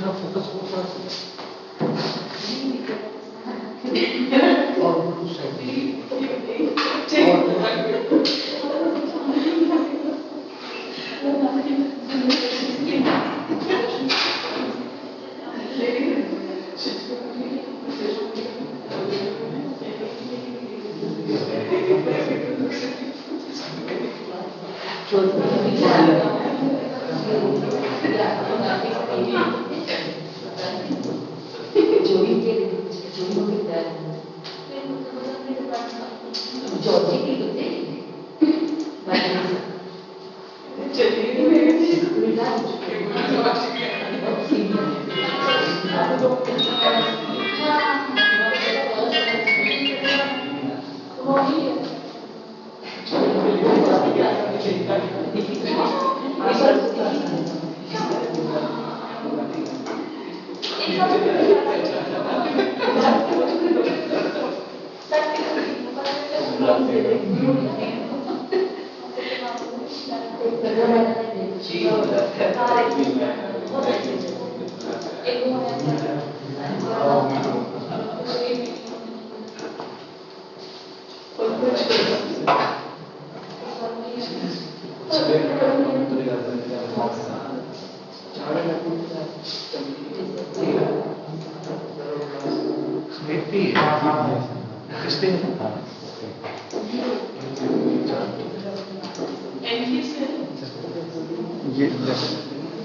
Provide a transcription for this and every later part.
तरफ फोकस को थोड़ा और उस side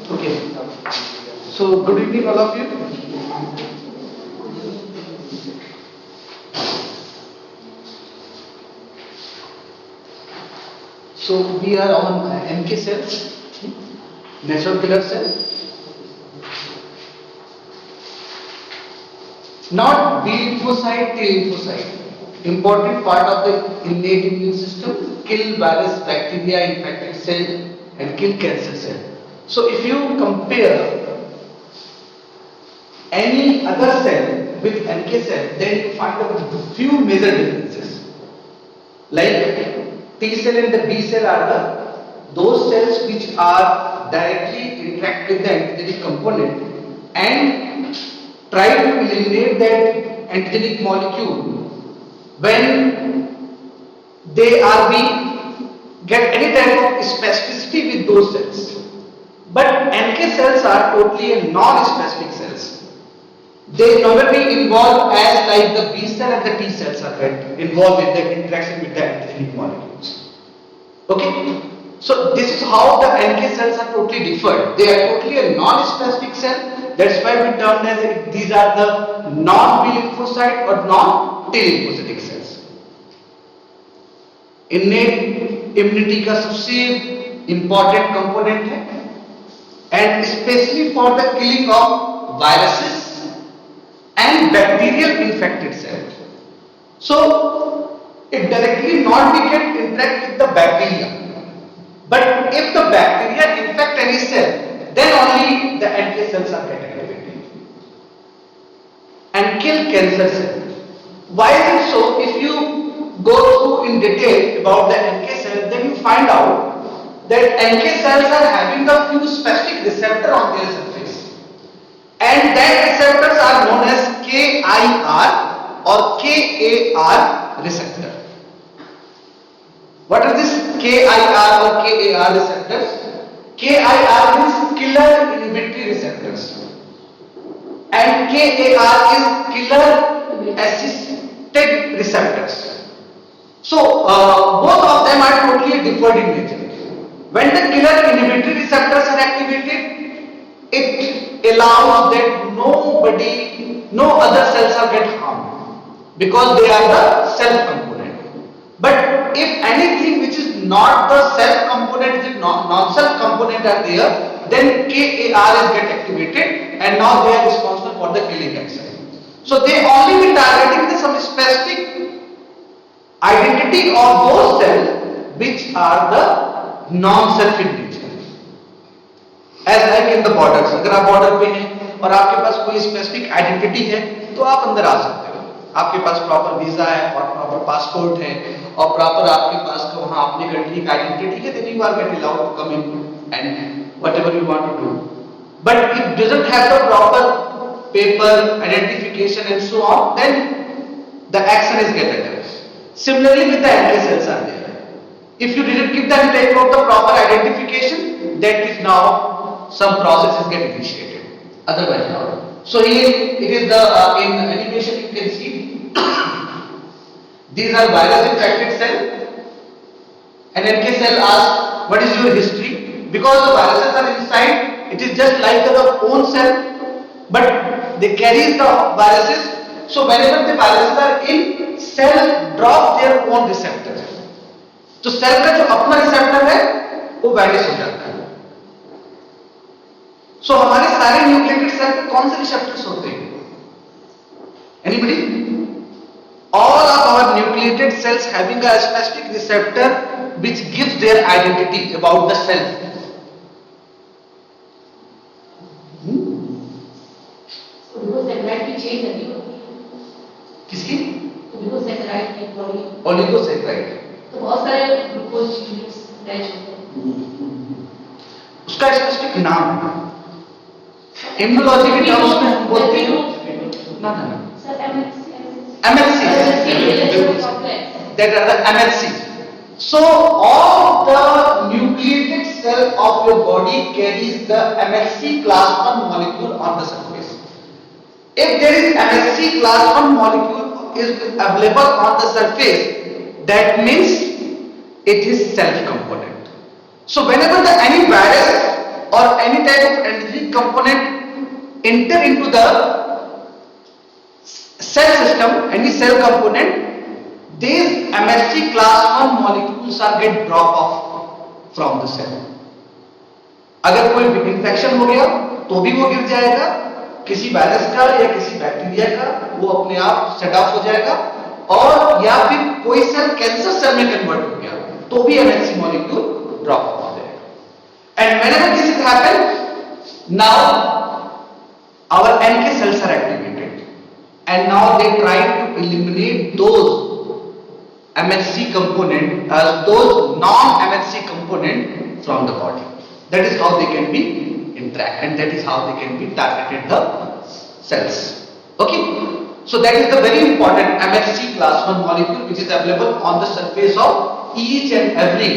Okay. So good evening all of you. So we are on NK cells, natural killer cell. Not B lymphocyte, T lymphocyte. Important part of the innate immune system, kill virus, bacteria, infected cell and kill cancer cell. So if you compare any other cell with NK cell, then you find a few major differences. Like T cell and the B cell are those cells which are directly interact with the antigenic component and try to eliminate that antigenic molecule when they are being get any type of specificity with those cells. But NK cells are totally non-specific cells. They never be involved as like the B cell and the T cells are involved with the interaction with the antigenic molecules. Okay? So this is how the NK cells are totally different. They are totally a non-specific cell. That's why we termed as these are the non-B lymphocyte or non-T lymphocytic cells. Innate immunity का सबसे important component है, and especially for the killing of viruses and bacterial infected cells. So it directly not we can interact with the bacteria, but if the bacteria infect any cell, then only the NK cells are get activated and kill cancer cells. Why is it so? If you go through in detail about the NK cell, then you find out that NK cells are having a few specific receptors on their surface, and that receptors are known as KIR or KAR receptor. What are these KIR or KAR receptors? KIR is killer inhibitory receptors and KAR is killer assisted receptors. So both of them are totally different in nature. When the killer inhibitory receptors are activated, it allows that no other cells are get harmed because they are the self component. But if anything which is not the self component, is non-self component are there, then KAR is get activated and now they are responsible for the killing action. So they only be targeting the some specific identity of those cells which are the non-self in nature. As like in the borders, अगर आप border पे हैं और आपके पास कोई specific identity है तो आप अंदर आ सकते हो. आपके पास प्रॉपर वीजा है और प्रॉपर पासपोर्ट है और प्रॉपर आपके पास वहाँ अपने कंट्री का आइडेंटिटी है, then you are get allowed to come in and whatever you want to do. But if doesn't have the proper paper identification and so on, then the action is get addressed. Similarly with the NK cells are there. If you didn't give them type of the proper identification, that is now some process is get initiated. Otherwise not. So here it is the in animation you can see these are virus infected cell. An NK cell asks what is your history, because the viruses are inside. It is just like our own cell, but they carry the viruses. So whenever the viruses are in, cell drop their own receptor. तो cell का जो अपना receptor है वो vanish हो जाता है. सो हमारे सारे न्यूक्लिएटेड सेल पे कौन से रिसेप्टर्स होते हैं? Anybody? All of our nucleated cells having a specific receptor which gives their identity about the cell. किसकी? ओलिगोसैकेराइड. तो बहुत सारे ग्लूकोज यूनिट्स अटैच होते हैं. उसका स्पेसिफिक नाम है. इम्यूनोलॉजी के टर्म्स में हम बोलते हैं ना sir MHC. That are the MHC. So all the nucleated cell of your body carries the MHC class 1 molecule on the surface. If there is MHC class 1 molecule is available on the surface, that means it is self component. So whenever any virus or any type of antigenic component enter into the cell system, any cell component, these MHC class 1 molecules are get drop off from the cell. अगर कोई infection हो गया तो भी वो गिर जाएगा, किसी वायरस का या किसी बैक्टीरिया का वो अपने आप सेट ऑफ हो जाएगा, और या फिर कोई सेल कैंसर सेल में कन्वर्ट हो गया तो भी MHC molecule drop off हो जाएगा. And whenever this is happen, now our NK cells are activated, and now they try to eliminate those MHC component as those non-MHC component from the body. That is how they can be interact, and that is how they can be targeted the cells. Okay, so that is the very important MHC class 1 molecule which is available on the surface of each and every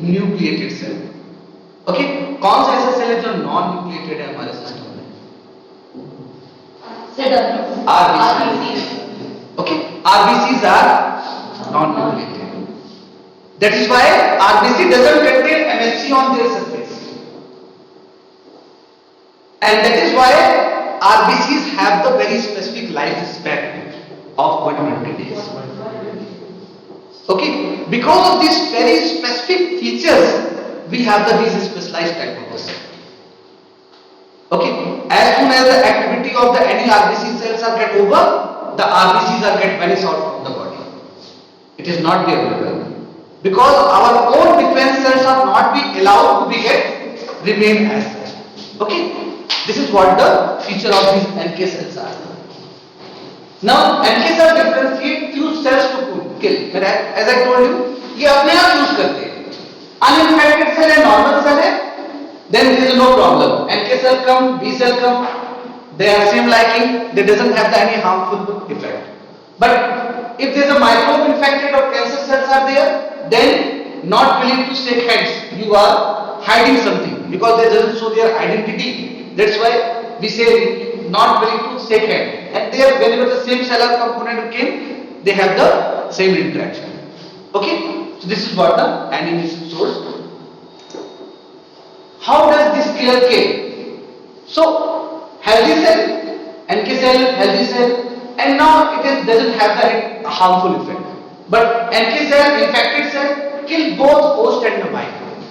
nucleated cell. Okay, कौन सा ऐसा cell है जो non nucleated है हमारे system में? RBCs. Okay, RBCs are non-nucleated. That is why RBC doesn't contain MHC on their surface, and that is why RBCs have the very specific lifespan of 120 days. Okay, because of these very specific features, we have these specialized type of the cell. Okay, as soon as the activity of the any RBC cells are get over, the RBCs are get vanish out from the body. It is not be available because our own defense cells are not be allowed to be get remain as such. Okay, this is what the feature of these NK cells are. Now NK cells differentiate few cells to kill. As I told you, ये अपने आप use करते हैं. Uninfected cell and normal cell है, then there is no problem. NK cell come, B cell come, they are same liking, they doesn't have any harmful effect. But if there is a microbe infected or cancer cells are there, then not willing to shake hands, you are hiding something because they doesn't show their identity. That's why we say not willing to shake hand. And there, whenever the same cellular component came, they have the same interaction. Okay, so this is what the animation shows. How does this killer kill? So healthy cell, NK cell, healthy cell, and now it doesn't have the harmful effect. But NK cell, infected cell, kill both host and the microbe.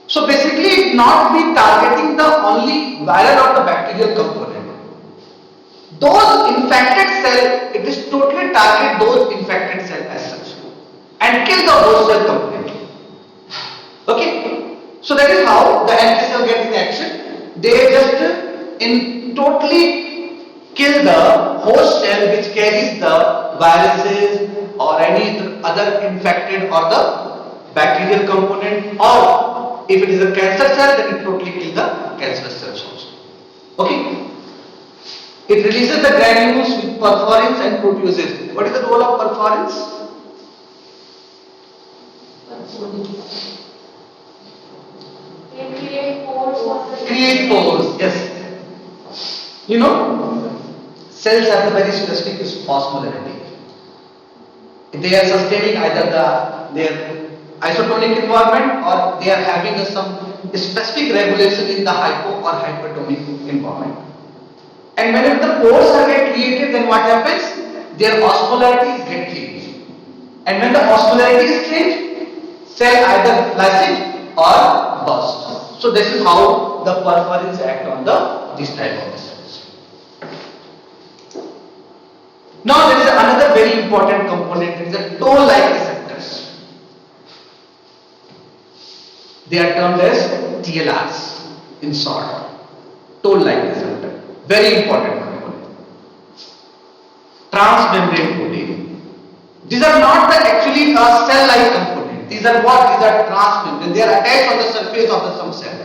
So basically, it not be targeting the only viral or the bacterial component. Those infected cell, it is totally target those infected cell as such, and kill the host cell completely. Okay, so that is how the NK cell get in action. They just in totally kill the host cell which carries the viruses or any other infected or the bacterial component or If it is a cancer cell, then it totally kills the cancerous cells also. Okay? It releases the granules with perforins and proteases. What is the role of perforins? They create pores for the Create pores, yes. You know, cells have the very specific osmolarity. They are sustaining either their isotonic environment, or they are having some specific regulation in the hypo or hypertonic environment. And whenever the pores are get created, then what happens? Their osmolarity get changed. And when the osmolarity is changed, cell either flaccid or burst. So this is how the perforins act on this type of cells. Now there is another very important component, it is the toll-like receptors. They are termed as TLRs in short. Toll-like receptor. Very important component. Transmembrane protein. These are not actually a cell-like component. These are what? These are transmembrane. They are attached on the surface of the some cell.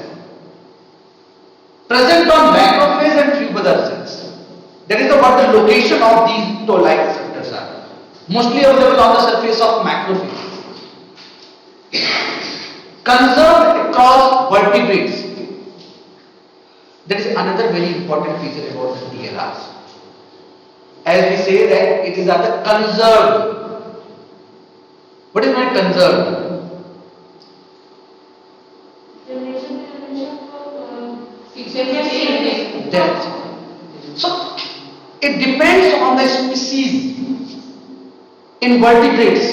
Present on macrophage and few other cells. That is what the location of these toll-like receptors are. Mostly available on the surface of macrophages. Conserved across vertebrates. That is another very important feature about the TLRs. As we say that it is either conserved. What is meant conserved? So it depends on the species. In vertebrates,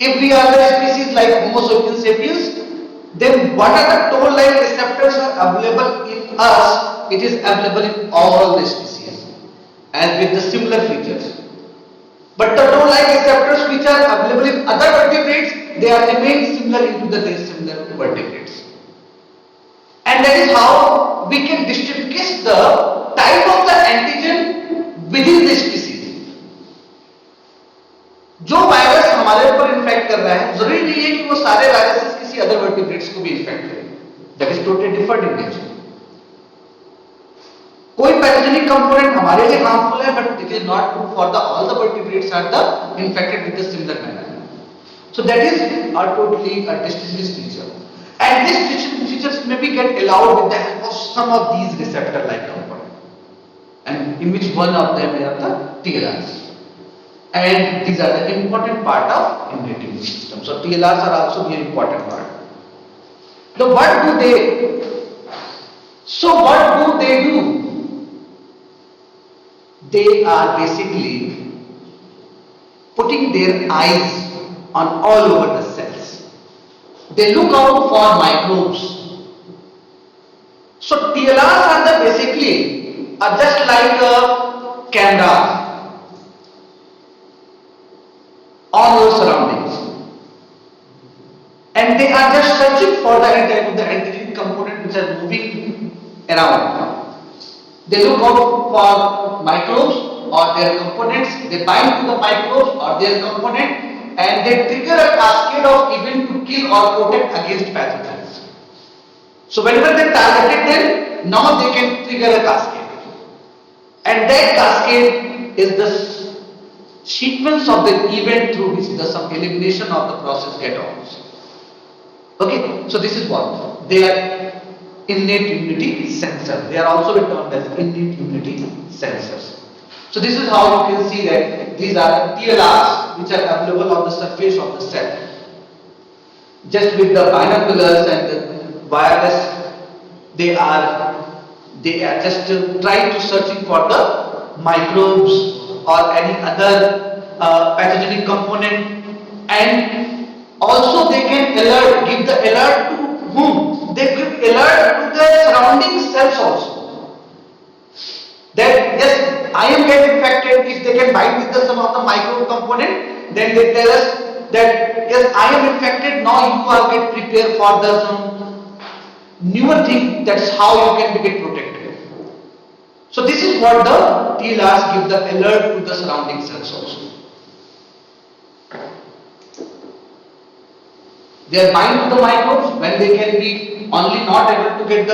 if we are the species like Homo sapiens sapiens, then what are the toll-like receptors are available in us? It is available in all the species, and with the similar features. But the toll-like receptors which are available in other vertebrates, they are remain similar into the similar vertebrates. And that is how we can distinguish the type of the antigen within the species. जो virus हमारे ऊपर infect कर रहा है, जरूरी नहीं है कि वो सारे वायरसेस किसी अदर वर्टिब्रेट्स को भी इन्फेक्ट करें. That is totally different in nature. कोई पैथोजेनिक कंपोनेंट हमारे लिए हार्मफुल है, but it is not true for the all the vertebrates are the infected with the similar manner. So that is are totally a distinguished feature. And these distinct features may be get allowed with the help of some of these receptor-like components, and in which one of them are the TLRs. And these are the important part of innate immune system. So TLRs are also very important part. So what do they do? They are basically putting their eyes on all over the cells. They look out for microbes. So TLRs are the basically just like a camera on your surroundings, and they are just searching for the type of the antigen component which are moving around. They look out for microbes or their components. They bind to the microbes or their component, and they trigger a cascade of event to kill or protect against pathogens. So whenever they targeted them, now they can trigger a cascade, and that cascade is the sequence of the event through which the some elimination of the process get on. Okay, so this is what they are. Innate immunity sensor. They are also termed as innate immunity sensors. So this is how you can see that these are TLRs which are available on the surface of the cell. Just with the binoculars and the wireless, they are just trying to searching for the microbes or any other pathogenic component, and also they can give the alert to whom? They give alert to the surrounding cells also. That yes, I am getting infected. If they can bind with some of the microbe component, then they tell us that yes, I am infected. Now you are get prepared for the some newer thing. That's how you can get protected. So this is what the TLRs give the alert to the surrounding cells also. They are bind to the microbes when they can be only not able to get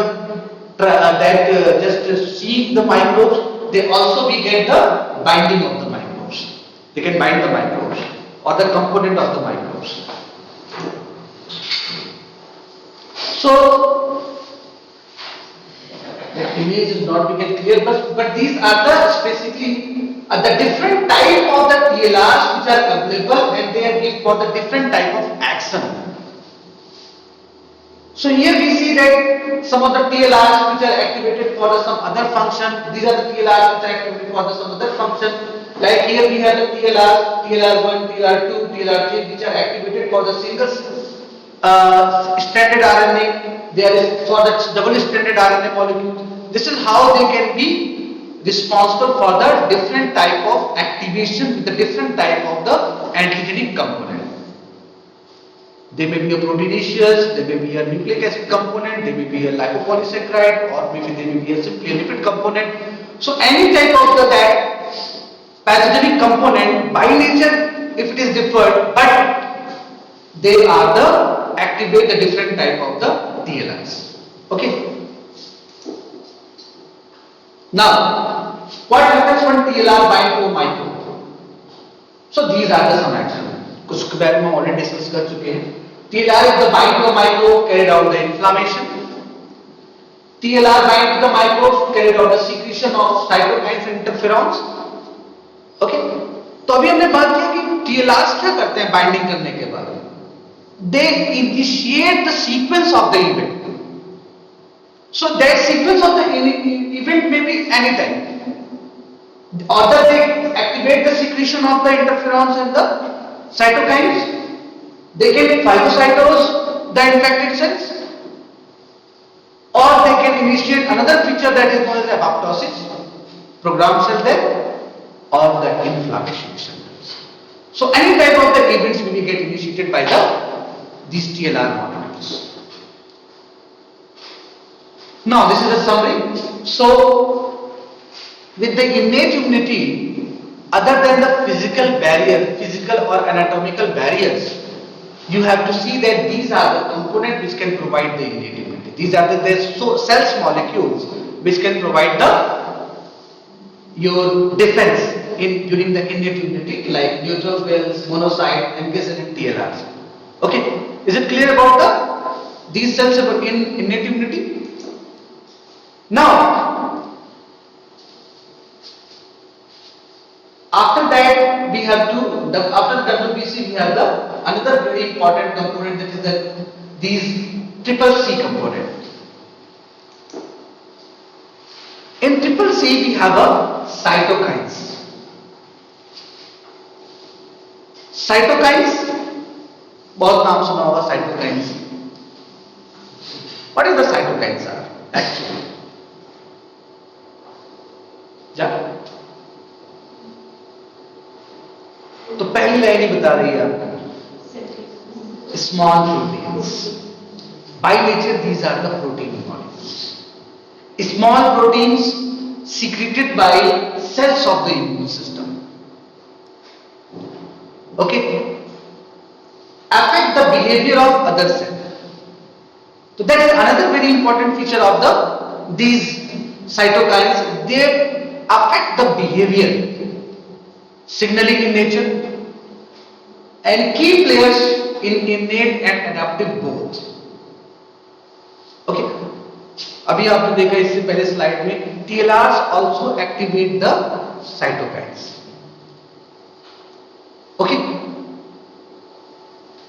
just seeing the microbes. They also we get the binding of the microbes. They can bind the microbes or the component of the microbes. So the image is not become clear, but these are the basically the different type of the TLRs which are available and they are given for the different type of action. So here we see that some of the TLRs which are activated for some other function. These are the TLRs which are activated for some other function. Like here we have the TLRs, TLR1, TLR2, TLR3 which are activated for the single stranded RNA. There is for the double stranded RNA molecule. This is how they can be responsible for the different type of activation with the different type of the antigenic component. They may be a proteinaceous, they may be a nucleic acid component, they may be a lipopolysaccharide, or maybe they may be a simply a lipid component. So any type of that pathogenic component by nature, if it is differed, but they are the activate the different type of the TLRs. Okay. Now, what happens when TLR bind to a microbe? So these are the some action. कुछ के बारे में already discuss कर चुके हैं. TLR is the bind to a microbe, carried out the inflammation. TLR bind to the microbes, carried out the secretion of cytokines and interferons. Okay. तो अभी हमने बात किया कि TLRs क्या करते हैं बाइंडिंग करने के बाद? They initiate the sequence of the event. So that sequence of the event may be any time. Either they activate the secretion of the interferons and the cytokines. They can phagocytose the infected cells, or they can initiate another feature that is known as apoptosis, programmed cell death, or the inflammation cell death. So any type of the events will get initiated by these TLR molecules. Now this is a summary. So with the innate immunity, other than the physical barrier, physical or anatomical barriers, you have to see that these are the components which can provide the innate immunity. These are the cells molecules which can provide your defense during the innate immunity, like neutrophils, monocyte, NK cell and TLRs. Okay, is it clear about these cells in innate immunity? Now, after that we have to after WBC we have another very important component, that is these triple C component. In triple C we have cytokines. Cytokines, बहुत नाम सुना होगा cytokines. What is the cytokines are actually? तो पहली line ही बता रही है आपको, small proteins. By nature these are the protein molecules. Small proteins secreted by cells of the immune system. Okay, affect the behavior of other cells. So that is another very important feature of these cytokines. They affect the behavior, signaling in nature, and key players in innate and adaptive both. Okay, अभी आपने देखा इससे पहले slide में, TLRs also activate the cytokines. Okay,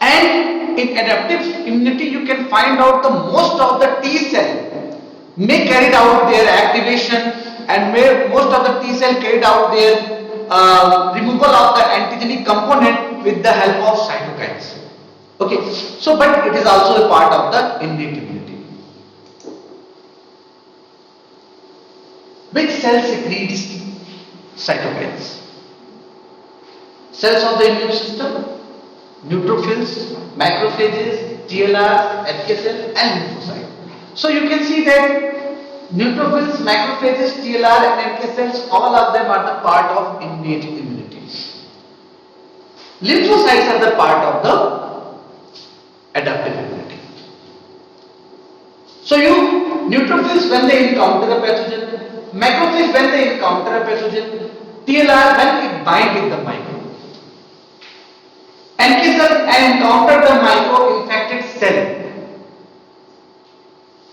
and in adaptive immunity you can find out the most of the T cell may carry out their activation, and most of the T cell carried out their removal of the antigenic component with the help of cytokines. Okay, so but it is also a part of the innate immunity. Which cell secretes cytokines? Cells of the immune system, neutrophils, macrophages, TLRs, NK cell and lymphocyte. So you can see that neutrophils, macrophages, TLR and NK cells, all of them are the part of innate immunity. Lymphocytes are the part of the adaptive immunity. So neutrophils when they encounter a pathogen, macrophage when they encounter a pathogen, TLR when it binds with the micro. NK cell encounter the micro-infected cell.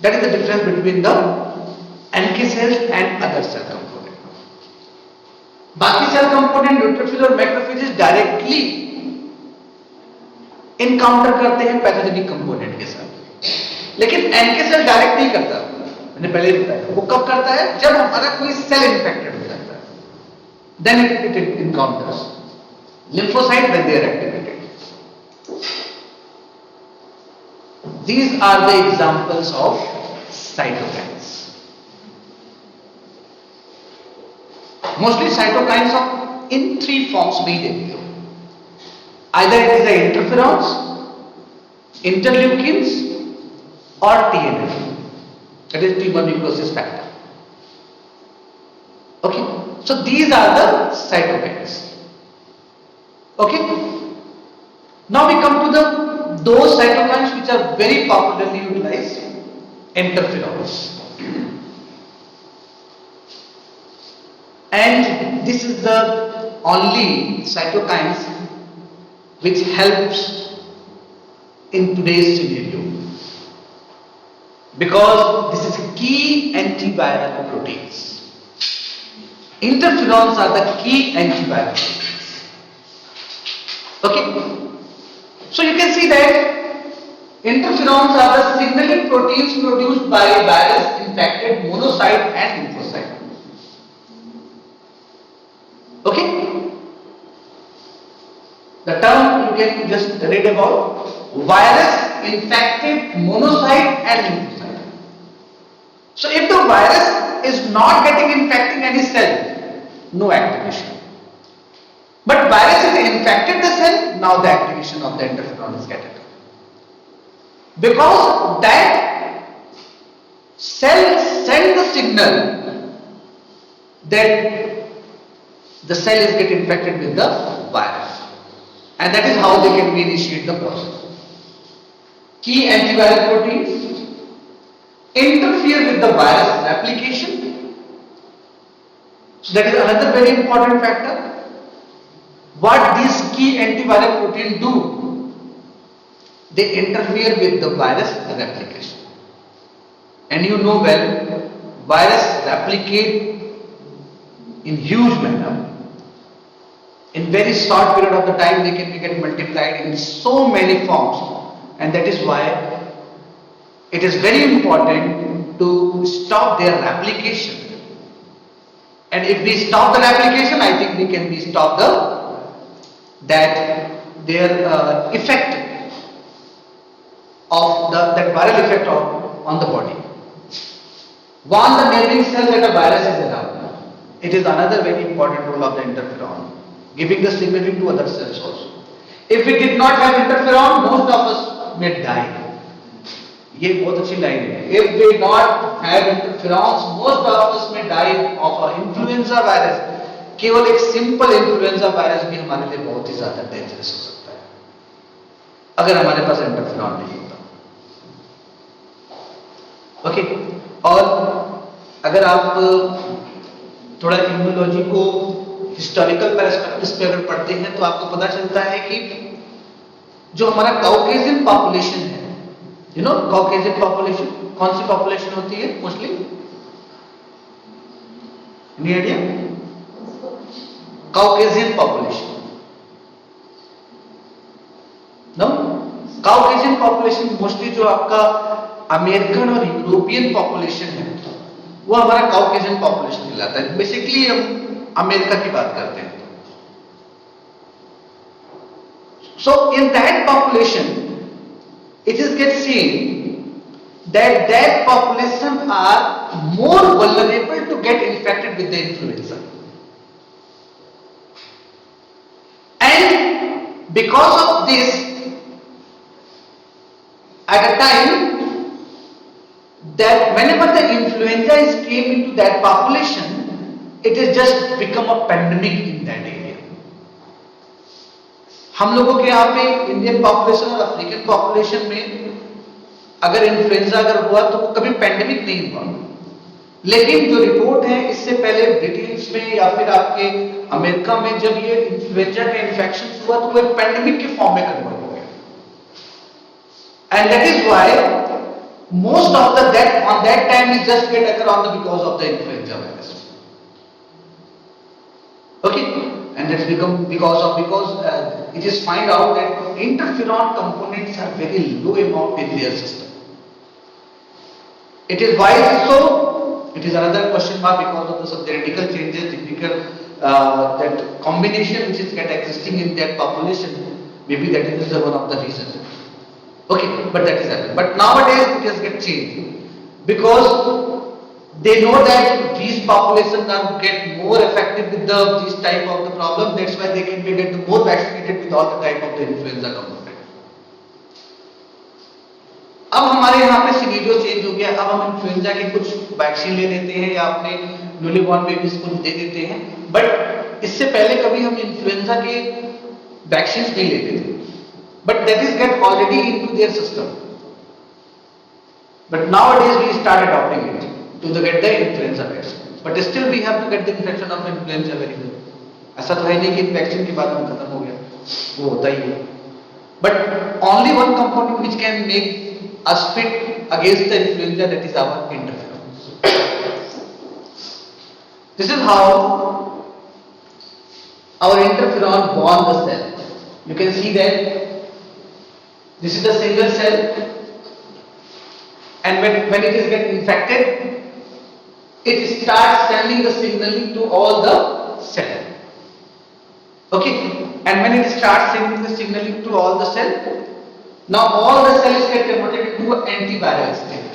That is the difference between the NK cells and other cell component. बाकी cell component neutrophil और macrophages directly encounter करते हैं pathogenic component के साथ, लेकिन NK cell direct नहीं करता. मैंने पहले ही बताया, वो कब करता है? जब हमारा कोई सेल इन्फेक्टेड हो जाता है, then it encounters lymphocyte when they are activated. These are the examples of cytokines. Mostly cytokines are in three forms we देखते हो. Either it is the interferons, interleukins, or TNF. That is tumor necrosis factor. Okay, so these are the cytokines. Okay, now we come to those cytokines which are very popularly utilized, interferons. And this is the only cytokines which helps in today's scenario, because this is key antiviral proteins. Interferons are the key antiviral proteins. Okay, so you can see that interferons are the signaling proteins produced by virus infected monocyte and lymphocyte. Okay, the term you can just read about: virus infected monocyte and lymphocyte. So if the virus is not getting infecting any cell, no activation. But virus has infected the cell, now the activation of the interferon is getting. Because that cell sends the signal that the cell is getting infected with the virus, and that is how they can initiate the process. Key antiviral proteins interfere with the virus replication. So that is another very important factor. What these key antiviral proteins do, they interfere with the virus replication. And you know well, virus replicate in huge manner. In very short period of the time, they can get multiplied in so many forms, and that is why it is very important to stop their replication. And if we stop the replication, I think we can stop their effect of that viral effect on the body. Warn the neighboring cells that a virus is around. It is another very important role of the interferon, giving the signaling to other cells also. If we did not have interferon, most of us may die. ये बहुत अच्छी line है. If we not have interferons, most of us may die of an influenza virus. केवल एक simple influenza virus भी हमारे लिए बहुत ही ज्यादा डेंजरस हो सकता है अगर हमारे पास इंटरफेरॉन नहीं होता. ओके, और अगर आप थोड़ा इम्यूनोलॉजी को हिस्टोरिकल पर्सपेक्टिव पे अगर पढ़ते हैं तो आपको पता चलता है कि जो हमारा कॉकेशियन पॉपुलेशन है, यू नो कॉकेशियन पॉपुलेशन कौन सी पॉपुलेशन होती है mostly? Any idea? Caucasian population. No? Caucasian population mostly जो आपका अमेरिकन और यूरोपियन पॉपुलेशन है वो हमारा Caucasian population कहलाता है. बेसिकली हम अमेरिका की बात करते हैं. So in that population it is get seen that population are more vulnerable to get infected with the influenza. Because of this, at a time that whenever the influenza came into that population, it has just become a pandemic in that area. हम लोगों के यहाँ पे Indian population और African population में अगर influenza अगर हुआ तो वो कभी पैंडेमिक नहीं हुआ, लेकिन जो रिपोर्ट है इससे पहले ब्रिटेन में या फिर आपके अमेरिका में जब ये इन्फ्लुएंजा का इन्फेक्शन हुआ तो वो एक पैंडेमिक के फॉर्म में कन्वर्ट हो गया, and that is why most of the death on that time is just get occur on the because of the influenza virus. Okay, and that's become because it is find out that interferon components are very low amount in their system. It is why it is so. It is another question mark because of the some genetical changes, that combination which is get existing in that population. Maybe that is the one of the reasons. Okay, but that is happening. But nowadays it has get changed because they know that these populations are get more affected with this type of the problem. That's why they can be get more vaccinated with all the type of the influenza component. अब हमारे यहाँ पे scenario change हो गया, अब हम influenza के कुछ वैक्सीन ले लेते हैं या अपने न्यूली बॉर्न बेबीज को दे देते हैं, बट इससे पहले कभी हम इन्फ्लुएंजा के वैक्सीन नहीं लेते थे, but that is get already into their system. But nowadays we start adopting it to get the influenza vaccine. But still we have to get the infection of influenza very well. ऐसा तो है नहीं कि vaccine के बाद में खत्म हो गया, वो होता ही है. But only one component which can make us fit against the influenza, that is our interferon. This is how our interferon bond the cell. You can see that this is the single cell, and when it is get infected, it starts sending the signaling to all the cell. Okay, and when it starts sending the signaling to all the cell, now all the cells get converted into antiviral state.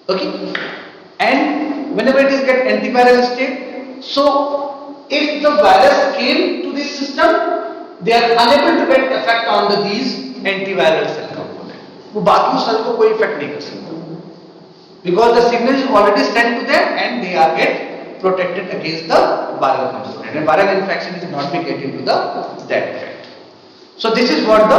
Okay, and whenever it is get antiviral state, so if the virus came to this system, they are unable to get effect on these antiviral cell component. वो बाकी cell को कोई effect नहीं कर सकता, because the signal is already sent to them and they are get protected against the viral component, and viral infection is not be get into that effect. So this is what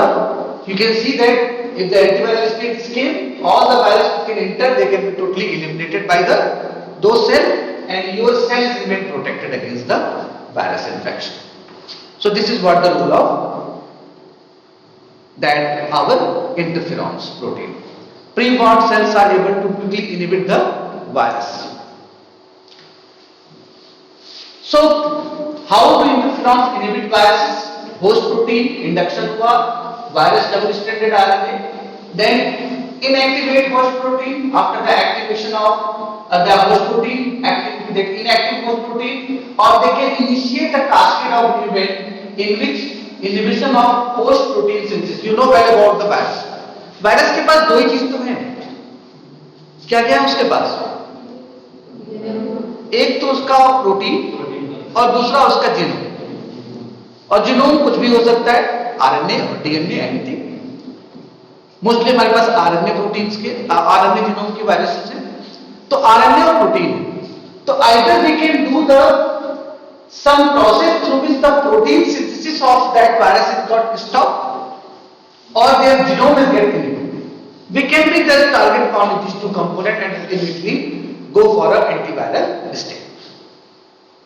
you can see that if the antiviral state came, all the virus can enter, they can be totally eliminated by those cells, and your cells remain protected against the virus infection. So this is what the role of that our interferons protein. Pre-bond cells are able to quickly inhibit the virus. So how do interferons inhibit viruses? Host protein induction हुआ, virus double stranded RNA, then inactivate host protein. After the activation of the host protein, the inactive host protein, or they can initiate a cascade of event in which inhibition of host protein synthesis. You know well about the virus. Virus के पास दो ही चीज तो है, क्या क्या है उसके पास? एक तो उसका प्रोटीन और दूसरा उसका जीनोम, और जीनोम कुछ भी हो सकता है, आरएनए और डीएनए, एनीथिंग. मोस्टली हमारे पास आरएनए प्रोटीन्स के आरएनए जीनोम की वायरसेस हैं, तो आरएनए और प्रोटीन, तो either we can do the some process through which the protein synthesis of that virus is got stopped, or their genome is get inhibited. We can be just target on these two components and ultimately go for a antiviral state.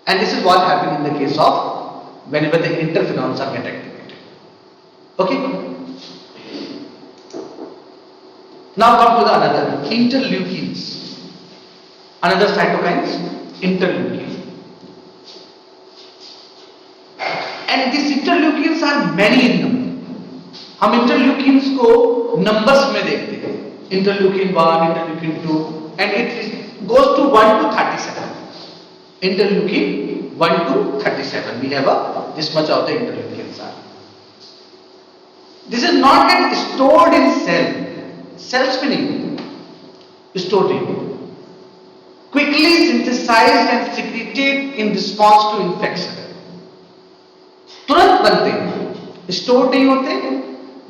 And this is what happens in the case of whenever the interferons are get activated. Okay. Now come to the another interleukins, another cytokines, interleukins. And these interleukins are many in number. हम interleukins को numbers में देखते हैं, interleukin 1, interleukin 2, and it goes to 1 to 37. Interleukin 1 to 37. We have this much of the interleukins are. This is not get stored in cell spinning, stored in, quickly synthesized and secreted in response to infection. तुरंत बनते हैं, store नहीं होते,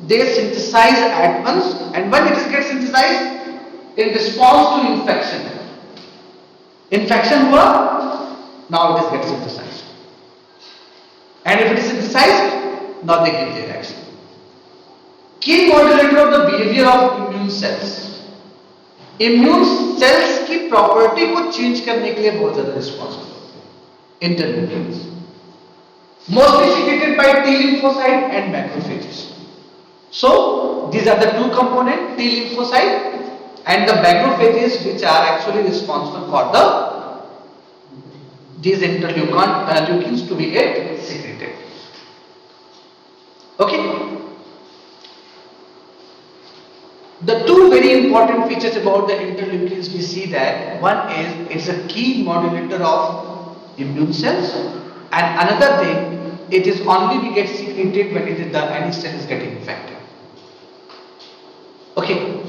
they synthesize at once, and when it is get synthesized in response to infection हुआ, now it is get synthesized. And if it is synthesized, now they give their action. Key modulator of the behavior of immune cells. Immune cells की property को change करने के लिए बहुत ज्यादा responsible होते हैं interleukins, mostly secreted by T lymphocyte and macrophages. So these are the two components, T lymphocyte and the macrophages, which are actually responsible for these interleukins to be get secreted. Okay. The two very important features about the interleukins, we see that one is it's a key modulator of immune cells, and another thing, it is only we get secreted when it is any cell is getting infected. Okay.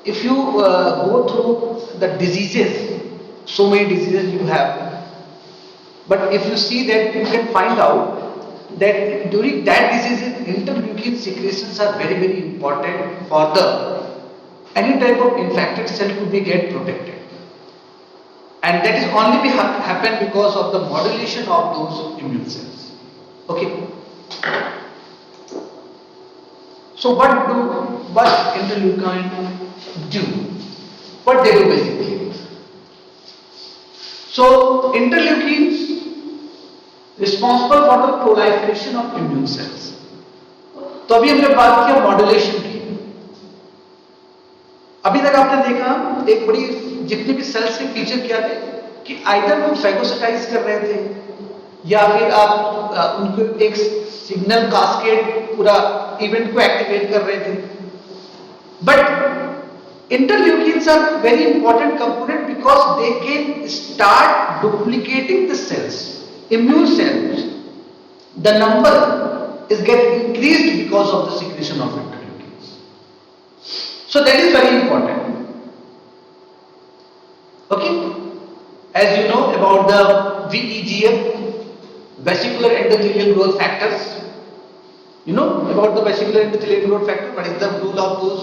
If you go through the diseases, so many diseases you have, but if you see that, you can find out that during that disease, interleukin secretions are very, very important for the any type of infected cell to be get protected, and that is only happen because of the modulation of those immune cells. Okay. So what interleukin do? What they do basically? So interleukins responsible for the proliferation of immune cells. तो अभी हमने बात किया modulation की. अभी तक आपने देखा एक बड़ी जितने भी सेल्स के फीचर क्या थे कि आइदर वो फैगोसाइटाइज कर रहे थे या फिर आप उनको एक सिग्नल कास्केड पूरा इवेंट को एक्टिवेट कर रहे थे. But interleukins are very important component because they can start duplicating the cells. Immune cells, the number is get increased because of the secretion of interleukins. So that is very important. Okay, as you know about the VEGF, vesicular endothelial growth factors. You know about the vesicular endothelial growth factor. What is the rule of those?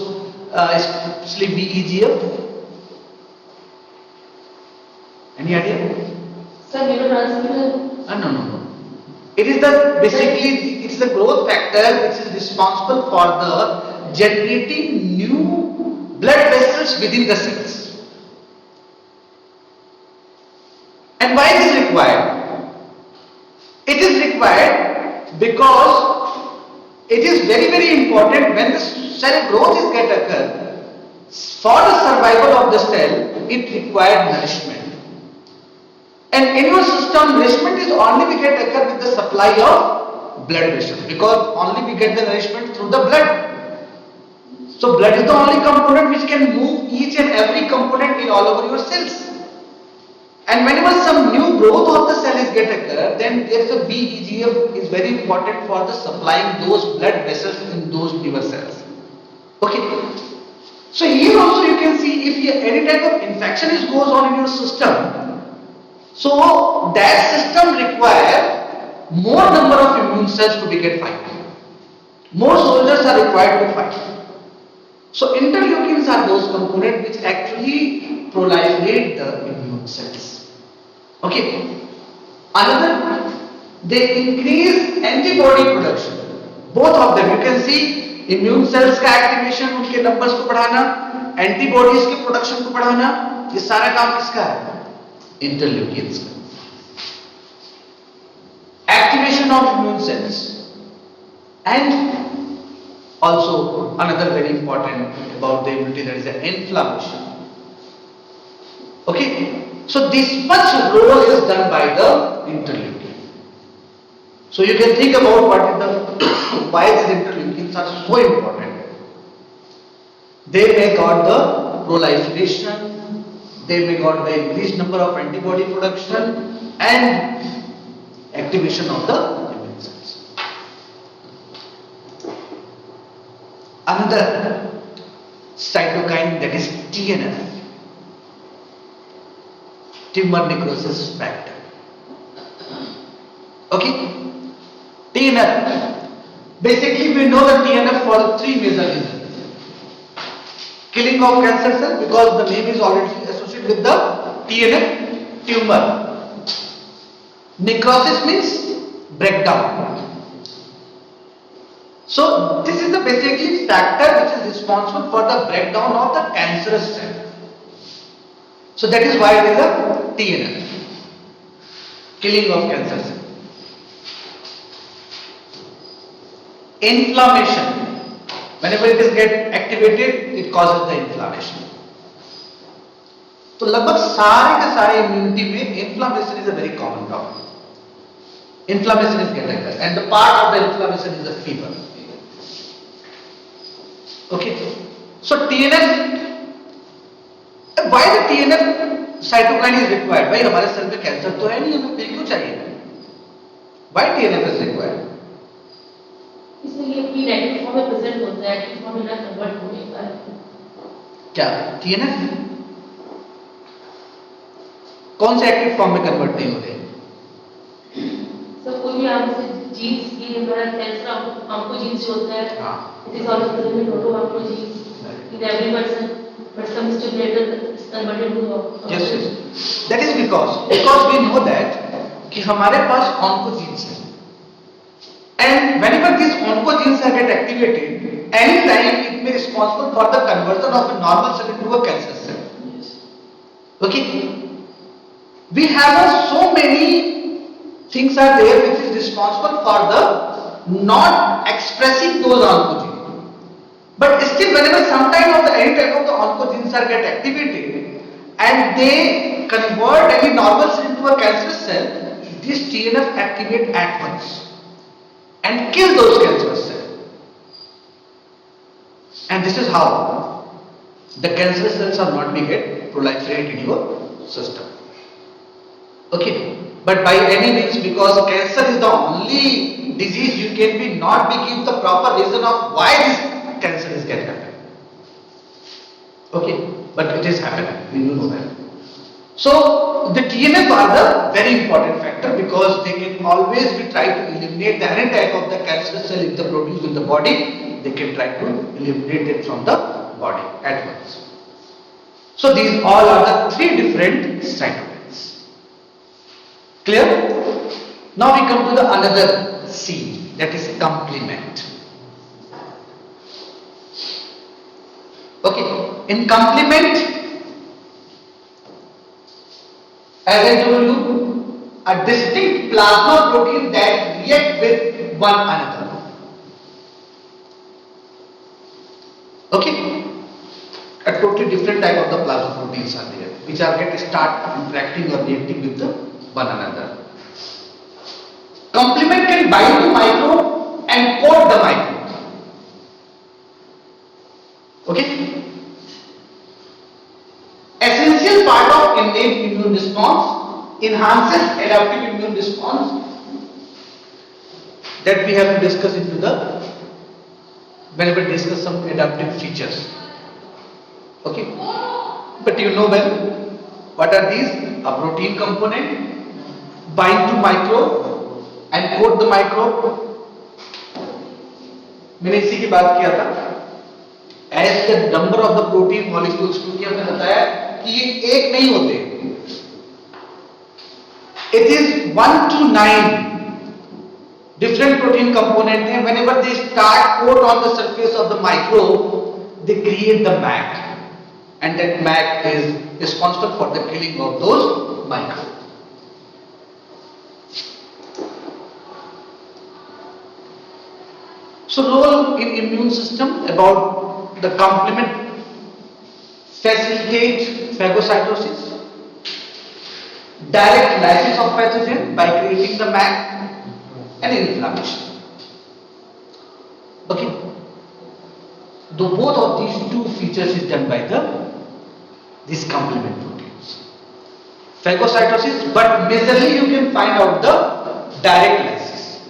Especially VEGF. Any idea? Sir, neurotransmitter. No. It is the growth factor which is responsible for the generating new blood vessels within the cells. And why it is required? It is required because it is very, very important when the cell growth is get occur. For the survival of the cell, it required nourishment. And in your system, nourishment is only we get occur with the supply of blood vessels, because only we get the nourishment through the blood. So blood is the only component which can move each and every component in all over your cells. And whenever some new growth of the cell is get occur, then there is a VEGF is very important for the supplying those blood vessels in those liver cells. Okay. So here also you can see if any type of infection is goes on in your system, so that system require more number of immune cells to be get fight. More soldiers are required to fight. So interleukins are those components which actually proliferate the immune cells. Okay. Another, they increase antibody production. Both of them, you can see immune cells का activation, उनके numbers को बढ़ाना, antibodies के production को बढ़ाना, ये सारा काम किसका है? Interleukins. Activation of immune cells. And also another very important about the immunity, that is the inflammation. Okay. So this much role is done by the interleukin. So you can think about what is the why these interleukins are so important. They may got the proliferation, they may got the increased number of antibody production and activation of the immune cells. Another cytokine, that is TNF. Tumor necrosis factor. Okay? TNF. Basically, we know the TNF for three major reasons. Killing of cancer cell, because the name is already associated with the TNF, tumor. Necrosis means breakdown. So this is the basically factor which is responsible for the breakdown of the cancerous cell. So that is why it is a TNF, killing of cancer cell. Inflammation. Whenever it is get activated, it causes the inflammation. तो लगभग सारे के सारे immunity में inflammation is a very common problem. Inflammation is getting there, and the part of the inflammation is the fever. Okay, so TNF. Why the TNF cytokine is required? भाई हमारे cell में cancer तो है नहीं, हमें फिर क्यों चाहिए? Why TNF is required? इसलिए कि नेगेटिव फॉर्म में प्रेजेंट होता है, एक्टिव फॉर्म में ना कन्वर्ट होने का। क्या TNF कौन से एक्टिव फॉर्म में कन्वर्ट नहीं होते? सर कोई भी आपसे जीन्स की हमारा कैंसर ऑन्कोजीन्स जो होता है, हाँ। It is also present in auto oncogenes in every person, but some stimulator is converted to Yes, yes. That is because we know that कि हमारे पास oncogenes है, and whenever these oncogenes are get activated, anytime it may responsible for the conversion of a normal cell into a cancer cell. Okay, we have so many things are there which is responsible for the not expressing those oncogenes, but still whenever some type of the any type of the oncogenes are get activated and they convert any normal cell into a cancerous cell, this TNF activate at once and kill those cancerous cells. And this is how the cancerous cells are not be get proliferate in your system. Okay, but by any means, because cancer is the only disease, you can be not be give the proper reason of why this cancer is get happening. Okay, but it is happening, we know that. So the TNF are the very important factor because they can always be try to eliminate the any type of the cancerous cell if they produce in the body, they can try to eliminate it from the body at once. So these all are the three different cytokines. Clear? Now we come to the another C, that is complement. Okay, in complement, as I told you, a distinct plasma protein that react with one another. Okay, a totally different type of the plasma proteins are there, which are get start interacting or reacting with the one another. Complement can bind to microbe and coat the microbe. Okay, essential part of innate immune response, enhances adaptive immune response, that we have to discuss into the when we discuss some adaptive features. Okay, but you know well what are these? A protein component, bind to microbe and coat the microbe. मैंने इसी की बात किया था. As the number of the protein molecules क्योंकि हमने बताया कि ये एक नहीं होते, it is 1 to 9 different protein component हैं. Whenever they start coat on the surface of the microbe, they create the MAC, and that MAC is responsible for the killing of those microbes. So role in immune system about the complement, facilitate phagocytosis, direct lysis of pathogen by creating the MAC, and inflammation. Okay, though both of these two features is done by these complement proteins, phagocytosis, but majorly you can find out the direct lysis.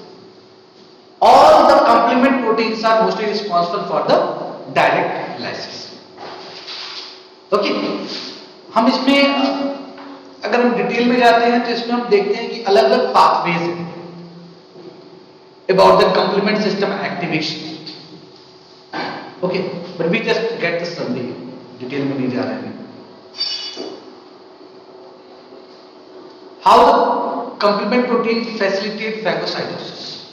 All the complement proteins are mostly responsible for the direct lysis. Okay, हम इसमें अगर हम detail में जाते हैं तो इसमें हम देखते हैं कि अलग अलग पाथवेज हैं about the complement system activation. Okay, but we just get the summary, detail में नहीं जा रहे हैं. How the complement protein facilitate phagocytosis.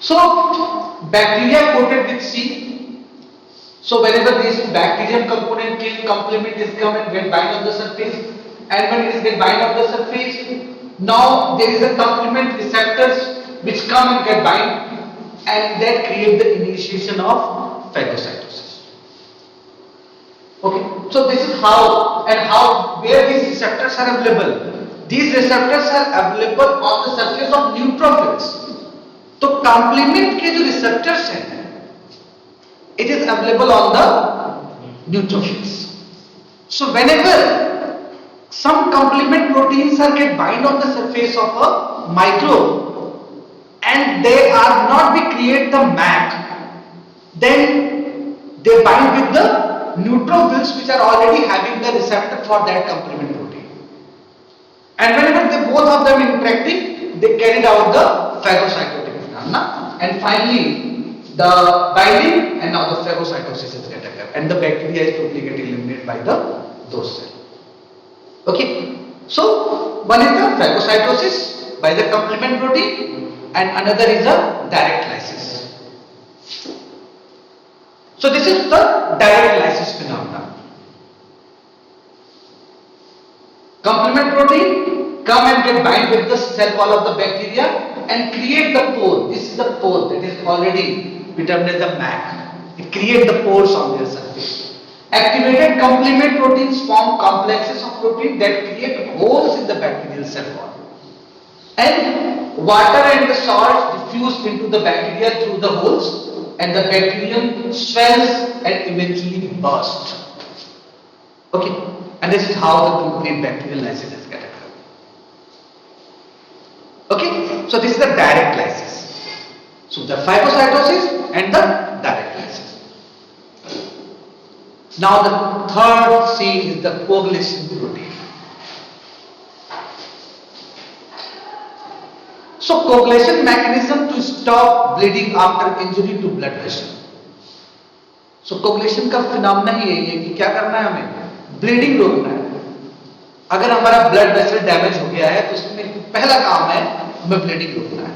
So bacteria coated with C. So whenever this bacterium component kill complement is come and get bind on the surface, and when it is get bind on the surface, now there is a complement receptors which come and get bind, and that create the initiation of phagocytosis. Okay, so this is how and how where these receptors are available. These receptors are available on the surface of neutrophils. तो complement के जो receptors हैं, it is available on the neutrophils. So whenever some complement proteins are get bind on the surface of a microbe and they are not be create the MAC, then they bind with the neutrophils which are already having the receptor for that complement protein. And whenever they both of them interacting, they carried out the phagocytotic phenomena, and finally the binding, and now the phagocytosis is get occur, and the bacteria is totally get eliminated by the those cells. Okay, so one is the phagocytosis by the complement protein, and another is a direct lysis. So this is the direct lysis phenomenon. Complement protein come and get bind with the cell wall of the bacteria and create the pore. This is the pore that is already determined as the MAC. It creates the pores on their surface. Activated complement proteins form complexes of protein that create holes in the bacterial cell wall. And water and the salt diffuse into the bacteria through the holes, and the bacterium swells and eventually bursts. Okay, and this is how the complete bacterial lysis is get occur. Okay, so this is the direct lysis. So the phagocytosis and the direct lysis. Now the third C is the coagulation protein. So coagulation mechanism to stop bleeding after injury to blood vessel. So coagulation का phenomena ही यही है कि क्या करना है हमें, bleeding रोकना है. अगर हमारा ब्लड वेसल डैमेज हो गया है तो उसमें पहला काम है हमें ब्लीडिंग रोकना है.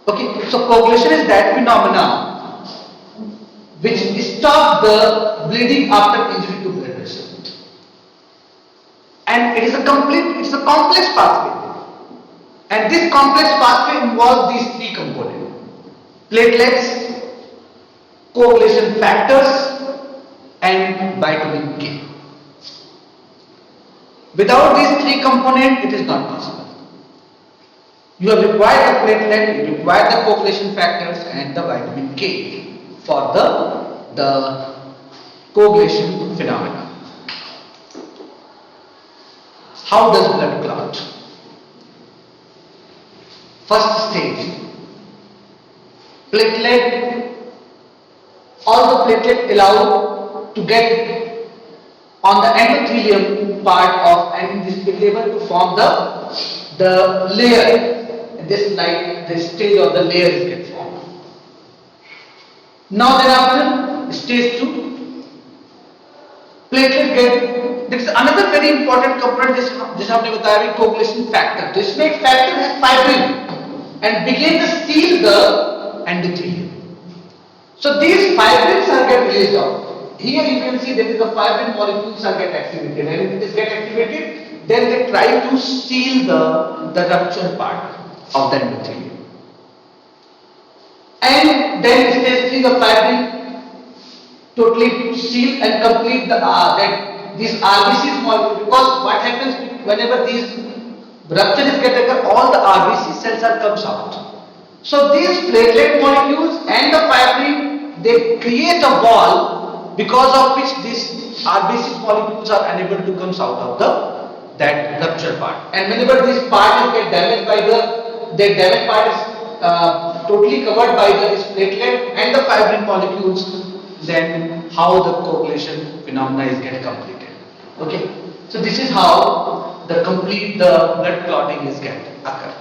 Okay, so coagulation is that phenomena which stops the bleeding after injury to blood vessel, and it is a complex pathway. And this complex pathway involves these three components: platelets, coagulation factors, and vitamin K. Without these three components, it is not possible. You have required the platelet, you require the coagulation factors, and the vitamin K for the coagulation phenomena. How does blood clot? First stage, platelet, all the platelet allowed to get on the endothelium part of, and this will be able to form the layer. This like the stage of the layer is get formed. Now thereafter, stage 2, platelet get, there is another very important component जिस हमने बताया भी, coagulation factor. This factor has fibrin and begin to seal the endothelium. So these fibrins are get released out. Here you can see there is the fibrin molecules are get activated, and if it is get activated, then they try to seal the rupture part of the endothelium. And then stage 3, the fibrin totally seal and complete the that these RBCs molecule, because what happens whenever these rupture is get occur, all the RBC cells are comes out. So these platelet molecules and the fibrin, they create a wall because of which these RBC molecules are unable to come out of that rupture part. And whenever this part is get damaged by the damaged part is totally covered by this platelet and the fibrin molecules, then how the coagulation phenomena is get completed. Okay, so this is how the blood clotting is get occur.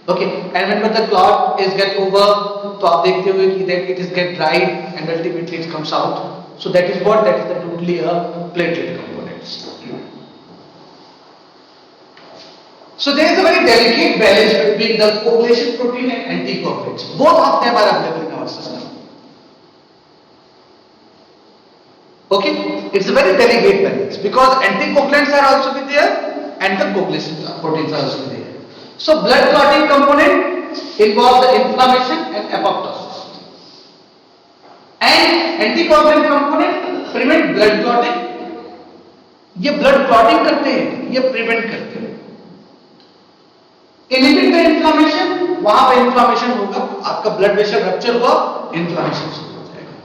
Okay, and when the clot is get over, तो आप देखते हुए कि that it is get dried and ultimately it comes out. So that is the totally a platelet components. So there is a very delicate balance between the coagulation protein and anticoagulants. Both of them are available in our system. Okay, it's a very delicate balance because anticoagulants are also be there and the coagulation proteins are also be there. So blood clotting component involves the inflammation and apoptosis, and anticoagulant component prevent blood clotting. ये blood clotting करते हैं, ये prevent करते हैं. Inhibit the inflammation, वहां पे inflammation होगा, आपका ब्लड वेसल रप्चर हुआ, इन्फ्लेमेशन शुरू हो जाएगा.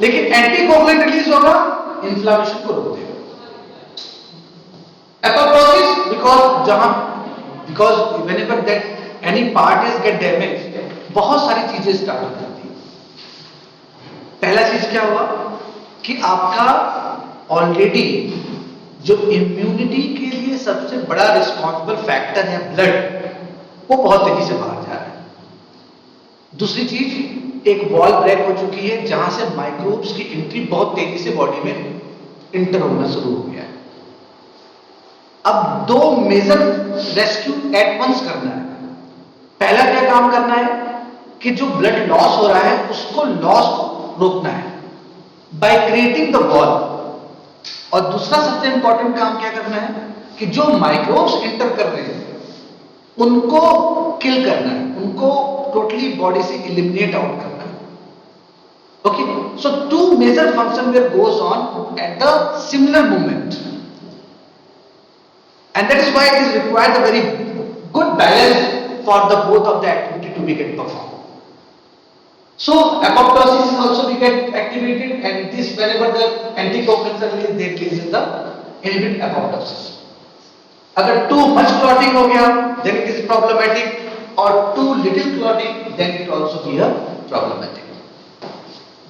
लेकिन एंटीकोगुलेंट रिलीज होगा, इन्फ्लेमेशन को रोक देगा. Apoptosis, because whenever that any part is get damage, बहुत सारी चीजें स्टार्ट हो जाती है. पहला चीज क्या हुआ कि आपका ऑलरेडी जो इम्यूनिटी के लिए सबसे बड़ा रिस्पॉन्सिबल फैक्टर है ब्लड, वो बहुत तेजी से बाहर जा रहा है. दूसरी चीज, एक वॉल ब्रेक हो चुकी है जहां से माइक्रोब्स की एंट्री बहुत तेजी से बॉडी में इंटर होना शुरू हो गया है. अब दो मेजर रेस्क्यू एट वंस करना है. पहला क्या काम करना है कि जो ब्लड लॉस हो रहा है उसको लॉस रोकना है बाय क्रिएटिंग द वॉल. और दूसरा सबसे इंपॉर्टेंट काम क्या करना है कि जो माइक्रोब्स एंटर कर रहे हैं उनको किल करना है, उनको टोटली बॉडी से एलिमिनेट आउट करना है. Okay, so two major function where goes on at the similar moment, and that is why it is required a very good balance for the both of the activity to be get perform. So apoptosis is also be get activated, and this whenever the anticoagulants are released, they release in the inhibit apoptosis. अगर too much clotting हो गया, then it is problematic, or too little clotting, then it also be a problematic.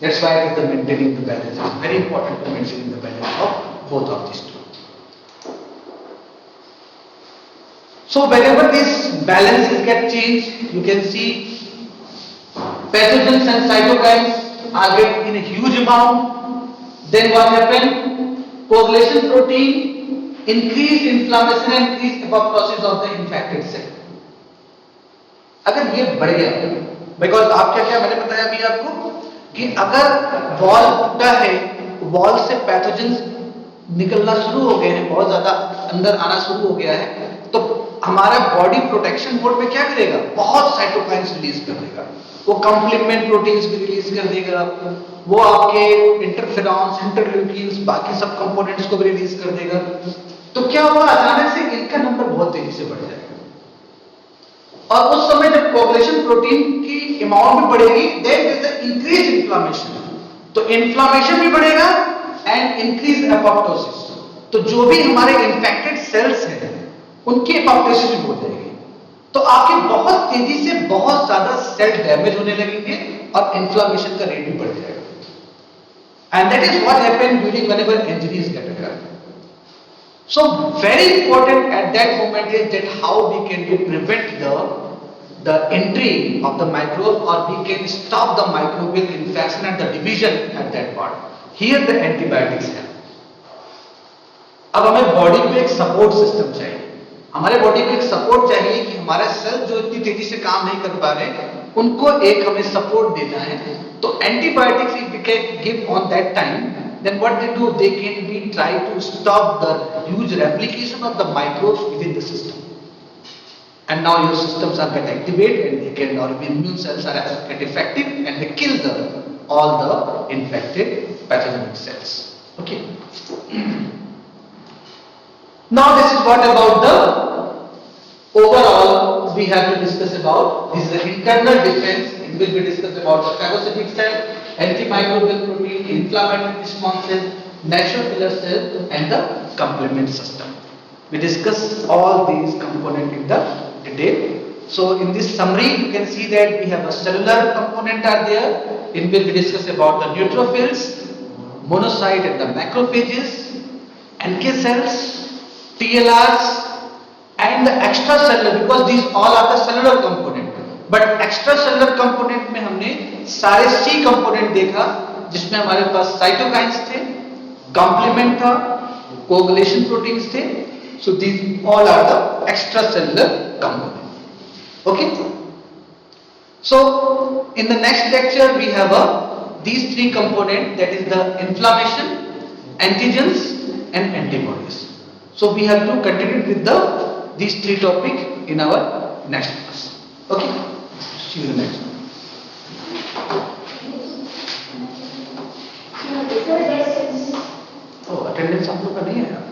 That's why it is the maintaining the balance. It's very important to maintain the balance of both of these two. So whenever this balance get changed, you can see pathogens and cytokines are get in a huge amount. Then what happened? Coagulation protein increase inflammation and increase apoptosis of the infected cell. अगर ये बढ़ गया, because आप क्या मैंने बताया अभी आपको कि अगर वॉल टूटा है, वॉल से पैथोजेंस निकलना शुरू हो गए हैं, बहुत ज्यादा अंदर आना शुरू हो गया है, तो हमारा बॉडी प्रोटेक्शन मोड में क्या करेगा, बहुत साइटोकाइन्स रिलीज कर देगा. वो कॉम्प्लीमेंट प्रोटीन्स भी रिलीज कर देगा, वो आपके इंटरफेरॉन्स, इंटरल्यूकिन्स, बाकी सब कंपोनेंट्स को भी रिलीज कर देगा. तो क्या होगा, अचानक से इनका नंबर बहुत तेजी से बढ़ जाएगा. और उस समय जब कोagulation प्रोटीन की अमाउंट भी बढ़ेगी, then there is increase inflammation. तो इन्फ्लेमेशन भी बढ़ेगा एंड इंक्रीज एपोप्टोसिस. तो जो भी हमारे इन्फेक्टेड सेल्स हैं उनकी एपोप्टोसिस भी हो जाएगी. तो आपके बहुत तेजी से बहुत ज्यादा सेल डैमेज होने लगेंगे और इन्फ्लेमेशन का रेट भी बढ़ जाएगा. And that is what happen during whenever injuries get occur. So very important at that moment is that how we can prevent the entry of the microbe, or we can stop the microbial infection and the division at that part. Here the antibiotics help. अब हमें body को एक support system चाहिए. हमारे body को एक support चाहिए कि हमारे सेल जो इतनी तेजी से काम नहीं कर पा रहे उनको एक हमें सपोर्ट देना है. तो antibiotics if we can give on that time, then what they do, they can be try to stop the huge replication of the microbes within the system. And now your systems are get activated and they can, or immune cells are get effective and they kill all the infected pathogenic cells. Okay. Now this is what about the overall we have to discuss about. This is the internal defense. It will be discussed about the phagocytic cell, antimicrobial protein, inflammatory responses, natural killer cell, and the complement system. We discuss all these components in the detail. So in this summary, you can see that we have a cellular component are there, in which we discuss about the neutrophils, monocyte and the macrophages, NK cells, TLRs, and the extracellular, because these all are the cellular component. But extra cellular component में हमने सारे सी component देखा, जिसमें हमारे पास cytokines थे, complement था, coagulation proteins थे. So these all are the extracellular components. Okay. So in the next lecture we have these three components, that is the inflammation, antigens and antibodies. So we have to continue with these three topics in our next class. Okay. See you in the next one. Oh, attendance आप लोग का नहीं है।